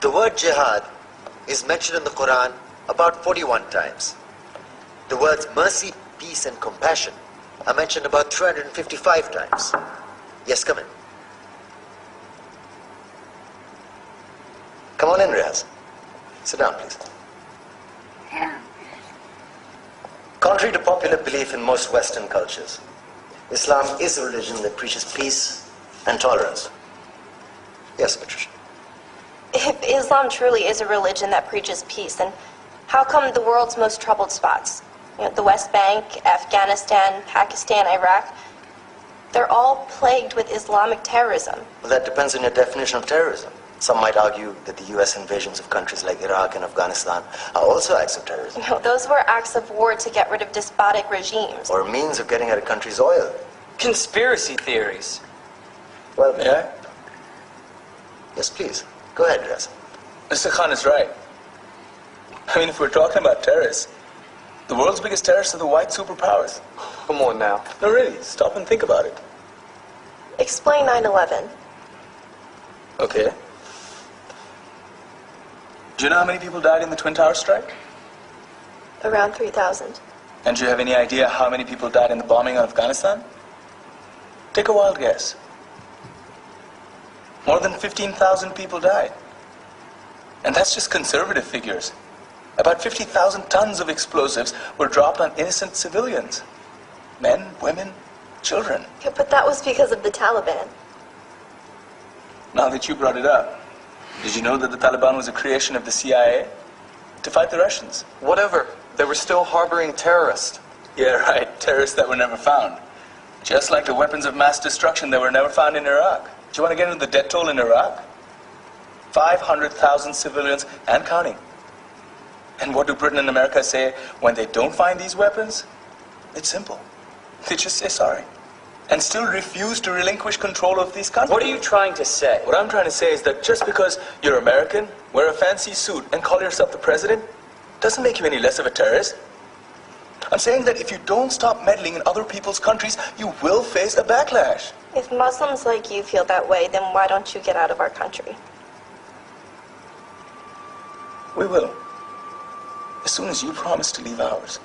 The word jihad is mentioned in the Quran about 41 times. The words mercy, peace, and compassion are mentioned about 355 times. Yes, come in. Come on in, Riaz. Sit down, please. Contrary to popular belief in most Western cultures, Islam is a religion that preaches peace and tolerance. Yes, Patricia. If Islam truly is a religion that preaches peace, then how come the world's most troubled spots, the West Bank, Afghanistan, Pakistan, Iraq, they're all plagued with Islamic terrorism? Well, that depends on your definition of terrorism. Some might argue that the U.S. invasions of countries like Iraq and Afghanistan are also acts of terrorism. No, those were acts of war to get rid of despotic regimes. Or a means of getting at a country's oil. Conspiracy theories. Well, may I? Yes, please. Go ahead, Riaz. Mr. Khan is right. I mean, if we're talking about terrorists, the world's biggest terrorists are the white superpowers. Come on now. No, really, stop and think about it. Explain 9/11. Okay. Do you know how many people died in the Twin Towers strike? Around 3,000. And do you have any idea how many people died in the bombing of Afghanistan? Take a wild guess. More than 15,000 people died. And that's just conservative figures. About 50,000 tons of explosives were dropped on innocent civilians. Men, women, children. Yeah, but that was because of the Taliban. Now that you brought it up, did you know that the Taliban was a creation of the CIA to fight the Russians? Whatever. They were still harboring terrorists. Yeah, right. Terrorists that were never found. Just like the weapons of mass destruction that were never found in Iraq. Do you want to get into the death toll in Iraq? 500,000 civilians and counting. And what do Britain and America say when they don't find these weapons? It's simple. They just say sorry. And still refuse to relinquish control of these countries. What are you trying to say? What I'm trying to say is that just because you're American, wear a fancy suit, and call yourself the president, doesn't make you any less of a terrorist. I'm saying that if you don't stop meddling in other people's countries, you will face a backlash. If Muslims like you feel that way, then why don't you get out of our country? We will. As soon as you promise to leave ours.